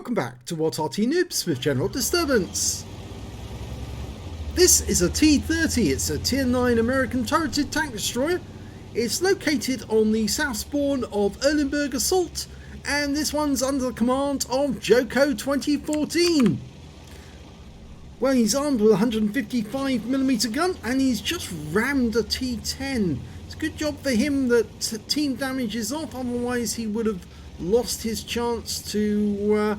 welcome back to what Arty Noobs with General Disturbance. This is a T30, it's a Tier 9 American turreted tank destroyer. It's located on the south spawn of Erlenberg Assault, and this one's under the command of Joko 2014. Well, he's armed with a 155mm gun and he's just rammed a T10. It's a good job for him that team damage is off, otherwise he would have lost his chance to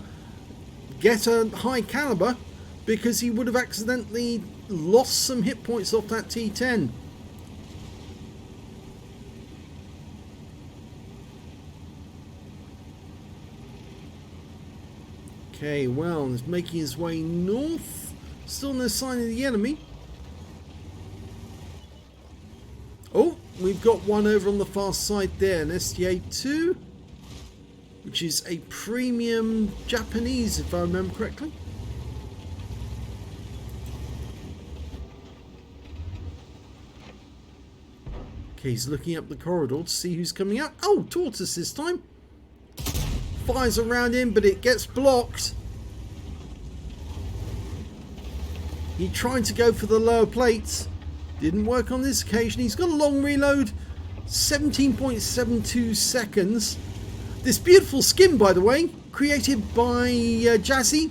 get a high caliber, because he would have accidentally lost some hit points off that T10. Okay, well, he's making his way north. Still no sign of the enemy. Oh, we've got one over on the far side there, an STA-2, which is a premium Japanese, if I remember correctly. Okay, he's looking up the corridor to see who's coming out. Oh, Tortoise this time. Fires around him, but it gets blocked. He tried to go for the lower plates. Didn't work on this occasion. He's got a long reload. 17.72 seconds. This beautiful skin, by the way, created by Jazzy.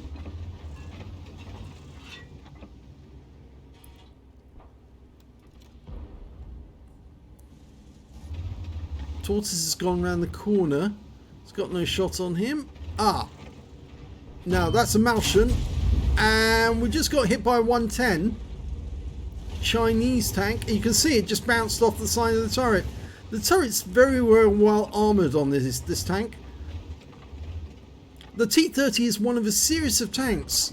Tortoise has gone around the corner. He's got no shot on him. Ah. Now that's a Malshan. And we just got hit by a 110 Chinese tank. And you can see it just bounced off the side of the turret. The turret's very well armoured on this tank. The T30 is one of a series of tanks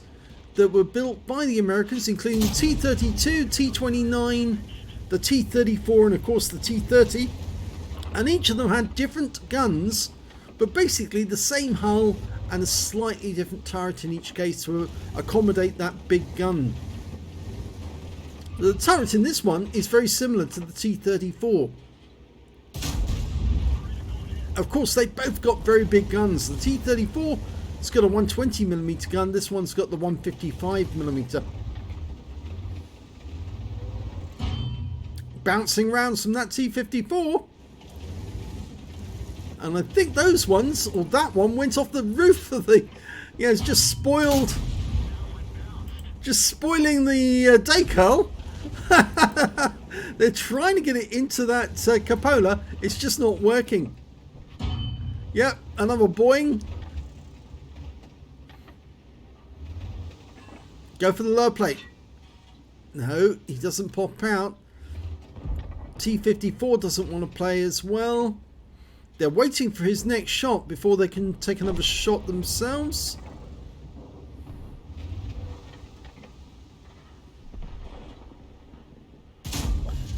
that were built by the Americans, including the T32, T29, the T34 and of course the T30. And each of them had different guns, but basically the same hull and a slightly different turret in each case to accommodate that big gun. The turret in this one is very similar to the T34. Of course, they both got very big guns. The T34 has got a 120mm gun. This one's got the 155mm. Bouncing rounds from that T54. And I think those ones, or that one, went off the roof of the... Yeah, it's just spoiled. Just spoiling the decal. They're trying to get it into that cupola. It's just not working. Yep, another Boeing. Go for the lower plate. No, he doesn't pop out. T54 doesn't want to play as well. They're waiting for his next shot before they can take another shot themselves.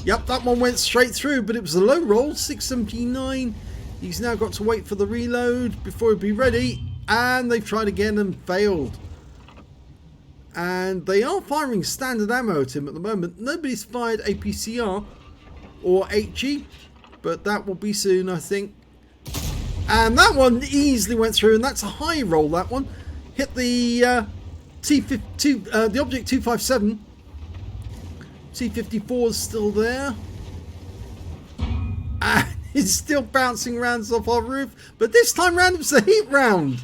Yep, that one went straight through, but it was a low roll, 679. He's now got to wait for the reload before he'd be ready. And they've tried again and failed. And they are firing standard ammo at him at the moment. Nobody's fired APCR or HE, but that will be soon, I think. And that one easily went through, and that's a high roll, that one. Hit the T52, the Object 257. T54 is still there. And it's still bouncing rounds off our roof, but this time round it was a heat round.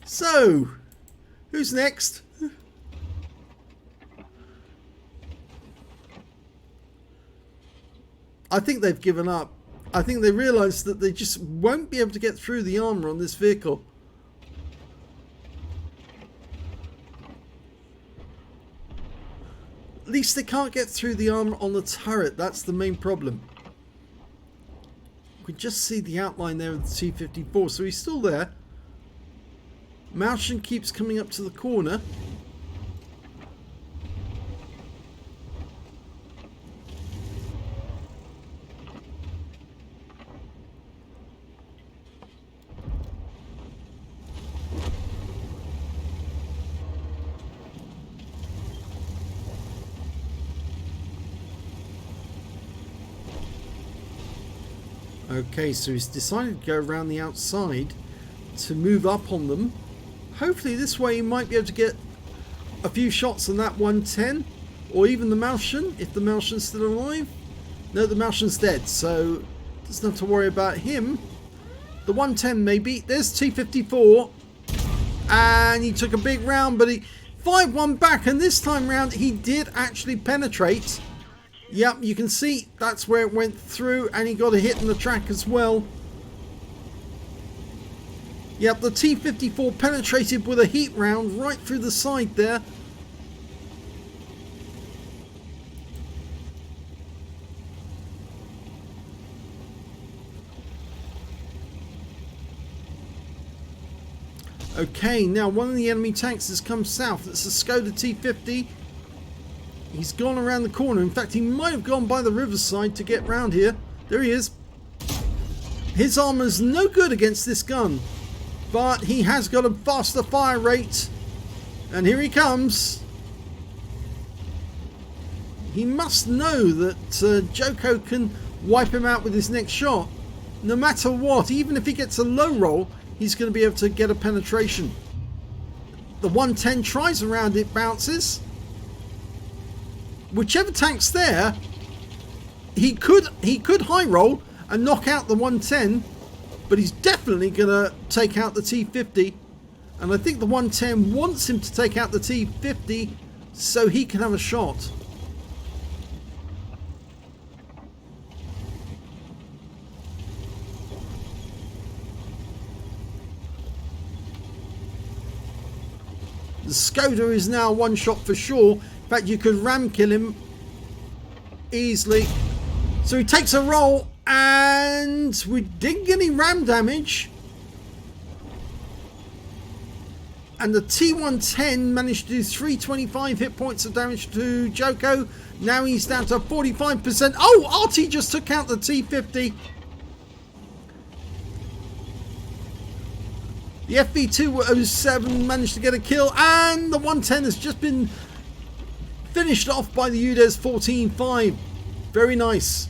So, who's next? I think they've given up. I think they realise that they just won't be able to get through the armour on this vehicle. At least they can't get through the armour on the turret. That's the main problem. We can just see the outline there of the T54. So he's still there. Malshan keeps coming up to the corner. Okay, so he's decided to go around the outside, to move up on them. Hopefully this way he might be able to get a few shots on that 110, or even the Martian, if the Martian's still alive. No, the Martian's dead, so doesn't have to worry about him. The 110 maybe. There's T54, and he took a big round, but he 5-1 back, and this time round he did actually penetrate. Yep, you can see that's where it went through, and he got a hit in the track as well. Yep, the T54 penetrated with a heat round right through the side there. Okay, now one of the enemy tanks has come south. It's a Skoda T50. He's gone around the corner. In fact, he might have gone by the riverside to get round here. There he is. His armor's no good against this gun, but he has got a faster fire rate. And here he comes. He must know that Joko can wipe him out with his next shot. No matter what, even if he gets a low roll, he's going to be able to get a penetration. The 110 tries around it, bounces. Whichever tank's there, he could high roll and knock out the 110, but he's definitely going to take out the T50. And I think the 110 wants him to take out the T50 so he can have a shot. The Skoda is now one shot for sure. In fact, you could ram kill him easily. So he takes a roll, and we didn't get any ram damage. And the T110 managed to do 325 hit points of damage to Joko. Now he's down to 45%. Oh, Arty just took out the T50. The FV207 managed to get a kill, and the 110 has just been finished off by the UDES 14-5. Very nice.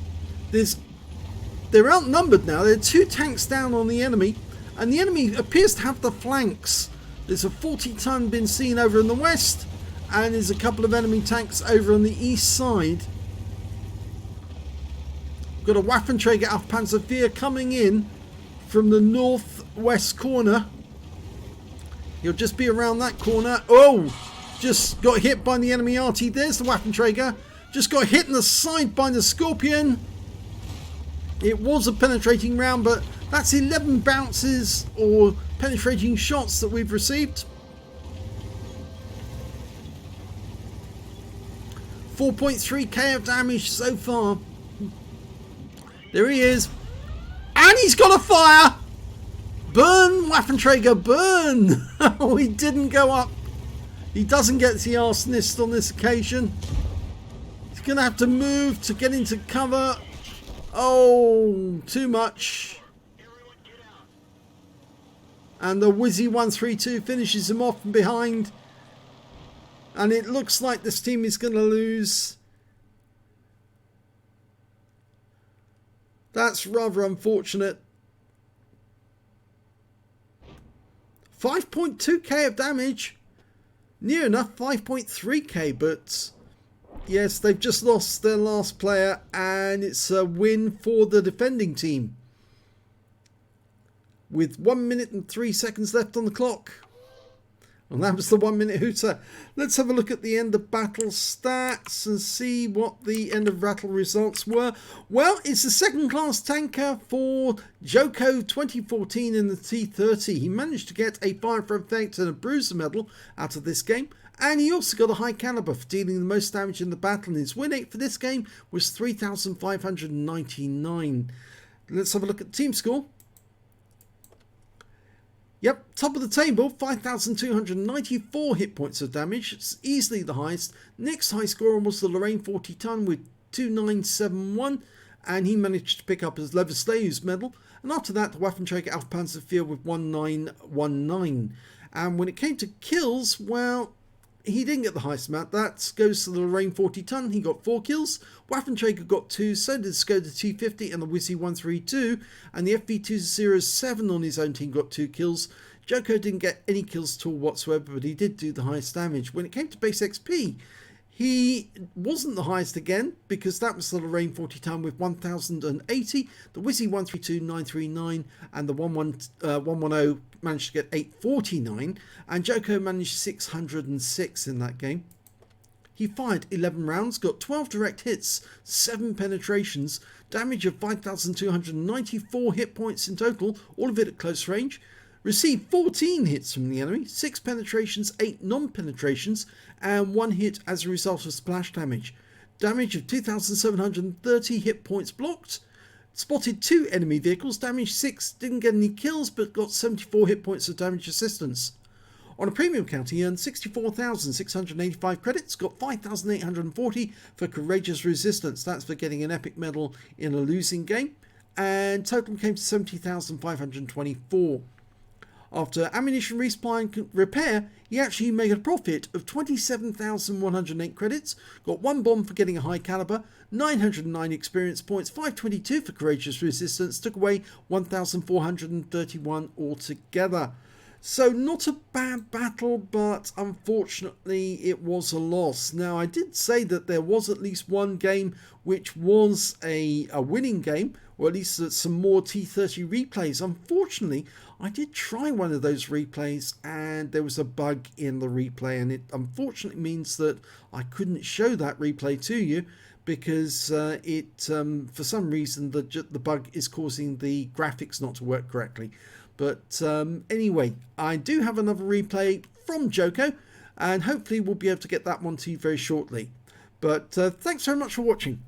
They're outnumbered now. There are 2 tanks down on the enemy, and the enemy appears to have the flanks. There's a 40-ton been seen over in the west, and there's a couple of enemy tanks over on the east side. We've got a Waffenträger Panzerwehr coming in from the northwest corner. He'll just be around that corner. Oh, just got hit by the enemy Arty. There's the Waffenträger. Just got hit in the side by the Scorpion. It was a penetrating round, but that's 11 bounces or penetrating shots that we've received. 4.3k of damage so far. There he is. And he's got a fire! Burn, Waffenträger, burn! Oh, he didn't go up. He doesn't get the arsonist on this occasion. He's going to have to move to get into cover. Oh, too much. And the Wizzy 132 finishes him off from behind. And it looks like this team is going to lose. That's rather unfortunate. 5.2k of damage. Near enough 5.3k, but yes, they've just lost their last player, and it's a win for the defending team. With 1 minute and 3 seconds left on the clock. And that was the 1 minute hooter. Let's have a look at the end of battle stats and see what the end of battle results were. Well, it's a second class tanker for Joko 2014 in the T30. He managed to get a fire for effect and a bruiser medal out of this game. And he also got a high caliber for dealing the most damage in the battle. And his win rate for this game was 3,599. Let's have a look at the team score. Yep, top of the table, 5,294 hit points of damage. It's easily the highest. Next high scorer was the Lorraine 40-ton with 2,971, and he managed to pick up his Leverslaeus medal. And after that, the Waffenträger Panzerwehr with 1,919. And when it came to kills, well, he didn't get the highest amount. That goes to the Lorraine 40 ton. He got 4 kills. Waffenträger got 2. So did Skoda T50 and the Wizzy 132. And the FV207 on his own team got 2 kills. Joko didn't get any kills at all whatsoever, but he did do the highest damage. When it came to base XP, he wasn't the highest again, because that was the Lorraine 40 ton with 1080, the Wizzy 132 939, and the 110 managed to get 849, and Joko managed 606 in that game. He fired 11 rounds, got 12 direct hits, 7 penetrations, damage of 5,294 hit points in total, all of it at close range. Received 14 hits from the enemy, 6 penetrations, 8 non-penetrations, and 1 hit as a result of splash damage. Damage of 2,730 hit points blocked. Spotted 2 enemy vehicles, damaged 6, didn't get any kills, but got 74 hit points of damage assistance. On a premium count, he earned 64,685 credits, got 5,840 for courageous resistance. That's for getting an epic medal in a losing game. And total came to 70,524. After ammunition resupply and repair, he actually made a profit of 27,108 credits, got 1 bomb for getting a high caliber, 909 experience points, 522 for courageous resistance, took away 1,431 altogether. So not a bad battle, but unfortunately it was a loss. Now, I did say that there was at least one game which was a winning game, or at least some more T30 replays. Unfortunately, I did try one of those replays and there was a bug in the replay, and it unfortunately means that I couldn't show that replay to you, because for some reason the bug is causing the graphics not to work correctly. But anyway, I do have another replay from Joko, and hopefully we'll be able to get that one to you very shortly. But thanks very much for watching.